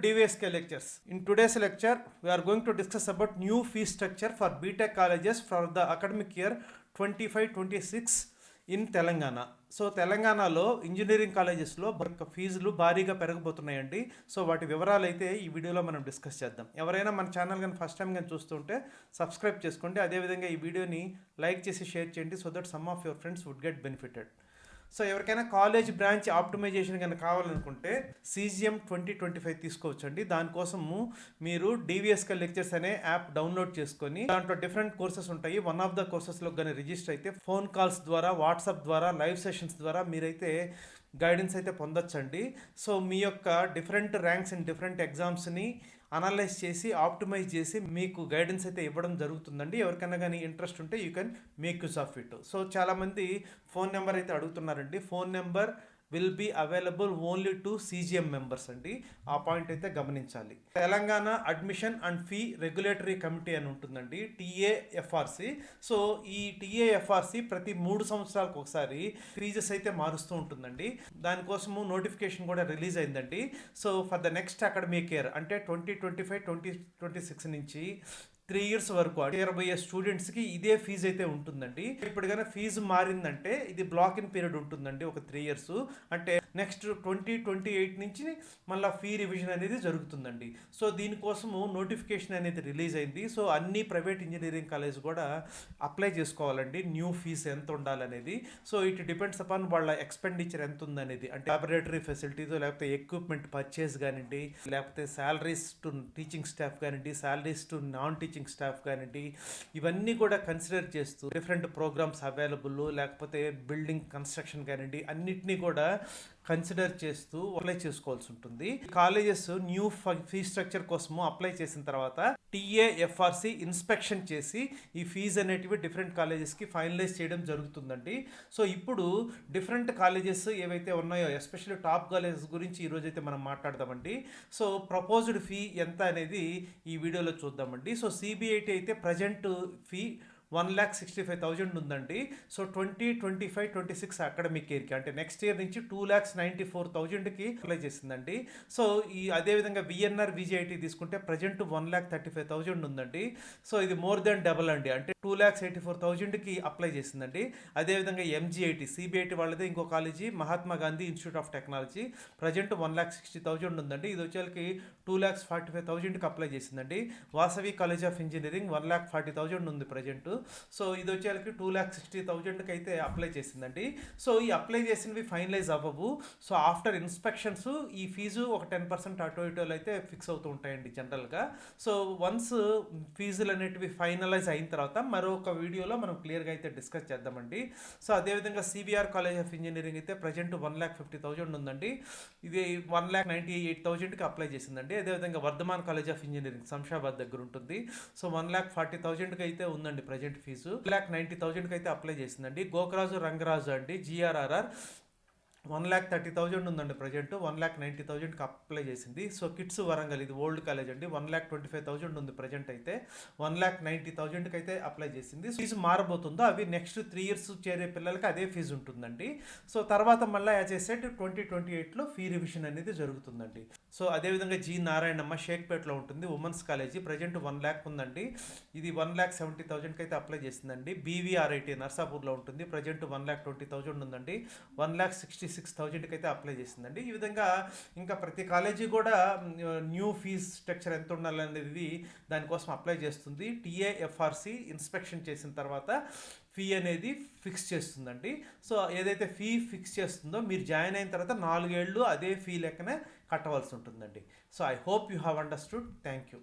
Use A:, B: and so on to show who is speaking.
A: DVSK lectures. In today's lecture, we are going to discuss about new fee structure for BTech colleges for the academic year 25-26 in Telangana. So తెలంగాణలో engineering కాలేజెస్లో ఫీజులు భారీగా పెరగబోతున్నాయండి. So వాటి వివరాలు అయితే ఈ వీడియోలో మనం డిస్కస్ చేద్దాం. ఎవరైనా మన ఛానల్ కానీ ఫస్ట్ టైం కానీ చూస్తుంటే సబ్స్క్రైబ్ చేసుకోండి. అదేవిధంగా ఈ వీడియోని లైక్ చేసి షేర్ చేయండి so that some of your friends would get benefited. So ఎవరికైనా కాలేజ్ బ్రాంచ్ ఆప్టిమైజేషన్ కనుక కావాలనుకుంటే CGM 2025 తీసుకోవచ్చండి. దానికోసము మీరు DVSK లెక్చర్స్ అనే యాప్ డౌన్లోడ్ చేసుకొని దాంట్లో డిఫరెంట్ కోర్సెస్ ఉంటాయి. వన్ ఆఫ్ ద కోర్సెస్లో కానీ రిజిస్టర్ అయితే ఫోన్ కాల్స్ ద్వారా, వాట్సాప్ ద్వారా, లైవ్ సెషన్స్ ద్వారా మీరైతే గైడెన్స్ అయితే పొందొచ్చండి. సో మీ యొక్క డిఫరెంట్ ర్యాంక్స్ అండ్ డిఫరెంట్ ఎగ్జామ్స్ని అనలైజ్ చేసి ఆప్టిమైజ్ చేసి మీకు గైడెన్స్ అయితే ఇవ్వడం జరుగుతుందండి. ఎవరికైనా కానీ ఇంట్రెస్ట్ ఉంటే you can make use of it. So చాలామంది ఫోన్ నెంబర్ అయితే అడుగుతున్నారండి. Phone number will be available only to CGM members అండి. ఆ పాయింట్ అయితే గమనించాలి. Telangana admission and fee regulatory committee అని ఉంటుందండి, TAFRC. సో ఈ TAFRC ప్రతి 3 సంవత్సరాలకు ఒకసారి ఫీజెస్ అయితే మారుస్తూ ఉంటుందండి. దానికోసము నోటిఫికేషన్ కూడా రిలీజ్ అయిందండి. So for the next academic year అంటే 2025-2026 నుంచి 3 years వరకు చేరబోయే స్టూడెంట్స్కి ఇదే ఫీజు అయితే ఉంటుందండి. ఇప్పుడు కానీ ఫీజు మారిందంటే ఇది బ్లాక్ ఇన్ పీరియడ్ ఉంటుందండి ఒక 3 years. అంటే నెక్స్ట్ 2028 నుంచి మళ్ళీ ఫీ రివిజన్ అనేది జరుగుతుందండి. సో దీనికోసము నోటిఫికేషన్ అనేది రిలీజ్ అయింది. సో అన్ని ప్రైవేట్ ఇంజనీరింగ్ కాలేజ్ కూడా అప్లై చేసుకోవాలండి న్యూ ఫీజు ఎంత ఉండాలనేది. సో ఇట్ డిపెండ్స్ అపాన్ వాళ్ళ ఎక్స్పెండిచర్ ఎంత ఉందనేది. అంటే లాబొరేటరీ ఫెసిలిటీస్, లేకపోతే ఎక్విప్మెంట్ పర్చేస్ కానివ్వండి, లేకపోతే శాలరీస్ టు టీచింగ్ స్టాఫ్ కానివ్వండి, salaries to non teaching staff కానివ్వండి, ఇవన్నీ కూడా కన్సిడర్ చేస్తూ డిఫరెంట్ ప్రోగ్రామ్స్ అవైలబుల్, లేకపోతే బిల్డింగ్ కన్స్ట్రక్షన్ కానివ్వండి, అన్నిటినీ కూడా కన్సిడర్ చేస్తూ అప్లై చేసుకోవాల్సి ఉంటుంది. కాలేజెస్ న్యూ ఫీ స్ట్రక్చర్ కోసము అప్లై చేసిన తర్వాత TAFRC ఇన్స్పెక్షన్ చేసి ఈ ఫీజు అనేటివి డిఫరెంట్ కాలేజెస్కి ఫైనలైజ్ చేయడం జరుగుతుందండి. సో ఇప్పుడు డిఫరెంట్ కాలేజెస్ ఏవైతే ఉన్నాయో, ఎస్పెషల్లీ టాప్ కాలేజెస్ గురించి ఈరోజైతే మనం మాట్లాడదామండి. సో ప్రపోజ్డ్ ఫీ ఎంత అనేది ఈ వీడియోలో చూద్దామండి. సో CBIT అయితే ప్రజెంట్ ఫీ 1,65,000 ఉందండి. సో 2025-26 అకాడమిక్ ఇయర్కి అంటే నెక్స్ట్ ఇయర్ నుంచి 2,94,000కి అప్లై చేసిందండి. సో అదేవిధంగా VNR VGIT తీసుకుంటే ప్రజెంట్ 1,35,000 ఉందండి. సో ఇది మోర్ దెన్ డబల్ అండి, అంటే 2,84,000కి అప్లై చేసిందండి. అదేవిధంగా MGIT CBIT వాళ్ళదే ఇంకో college Mahatma Gandhi institute of technology present 1,60,000 ఉందండి. ఇది వచ్చేకి 2,45,000కి అప్లై చేసిందండి. వాసవి కాలేజ్ ఆఫ్ ఇంజనీరింగ్ 1,40,000 ఉంది ప్రజెంట్. సో ఇది వచ్చేకి 2,60,000కి అయితే అప్లై చేసిందండి. సో ఈ అప్లై చేసినవి ఫైనలైజ్ అవ్వవు. సో ఆఫ్టర్ ఇన్స్పెక్షన్స్ ఈ ఫీజు ఒక 10% అటో ఇటోలు అయితే ఫిక్స్ అవుతూ ఉంటాయండి జనరల్గా. సో వన్స్ ఫీజులు అనేటివి ఫైనలైజ్ అయిన తర్వాత మరొక వీడియోలో మనం క్లియర్గా అయితే డిస్కస్ చేద్దామండి. సో అదేవిధంగా CBR కాలేజ్ ఆఫ్ ఇంజనీరింగ్ అయితే ప్రజెంట్ 1,50,000 ఉందండి. ఇది 1,98,000కి అప్లై చేసిందండి. అదేవిధంగా Vardhaman college of engineering Shamshabad దగ్గర ఉంటుంది. సో 1,40,000కి అయితే ఉందండి ప్రజెంట్ ఫీజు. 1,90,000కి అయితే అప్లై చేసిందండి. గోకరాజు రంగరాజు అండి GRRR 1,30,000 ఉందండి ప్రజెంట్. 1,90,000కి అప్లై చేసింది. సో కిడ్స్ వరంగల్ ఇది ఓల్డ్ కాలేజ్ అండి, 1,25,000 ఉంది ప్రజెంట్ అయితే. 1,90,000కి అయితే అప్లై చేసింది. ఫీజు మారబోతుందో అవి నెక్స్ట్ 3 years చేరే పిల్లలకి అదే ఫీజు ఉంటుందండి. సో తర్వాత మళ్ళీ యాజ్ ఏ సెట్ 2028లో ఫీ రివిజన్ అనేది జరుగుతుందండి. సో అదేవిధంగా G నారాయణమ్మ షేక్పేట్లో ఉంటుంది ఉమెన్స్ కాలేజీ ప్రజెంట్ 1 lakh ఉందండి. ఇది 1,70,000కి అయితే అప్లై చేసిందండి. BVRIT నర్సాపూర్లో ఉంటుంది ప్రజెంట్ 1,20,000 ఉందండి. 1,66,000కి అయితే అప్లై చేసిందండి. ఈ విధంగా ఇంకా ప్రతి కాలేజీ కూడా న్యూ ఫీజ్ స్ట్రక్చర్ ఎంత ఉండాలనేది దానికోసం అప్లై చేస్తుంది. TAFRC ఇన్స్పెక్షన్ చేసిన తర్వాత ఫీ అనేది ఫిక్స్ చేస్తుందండి. సో ఏదైతే ఫీ ఫిక్స్ చేస్తుందో మీరు జాయిన్ అయిన తర్వాత 4 ఏళ్ళు అదే ఫీ లెక్కనే కట్టవలసి ఉంటుందండి. So I hope you have understood. Thank you.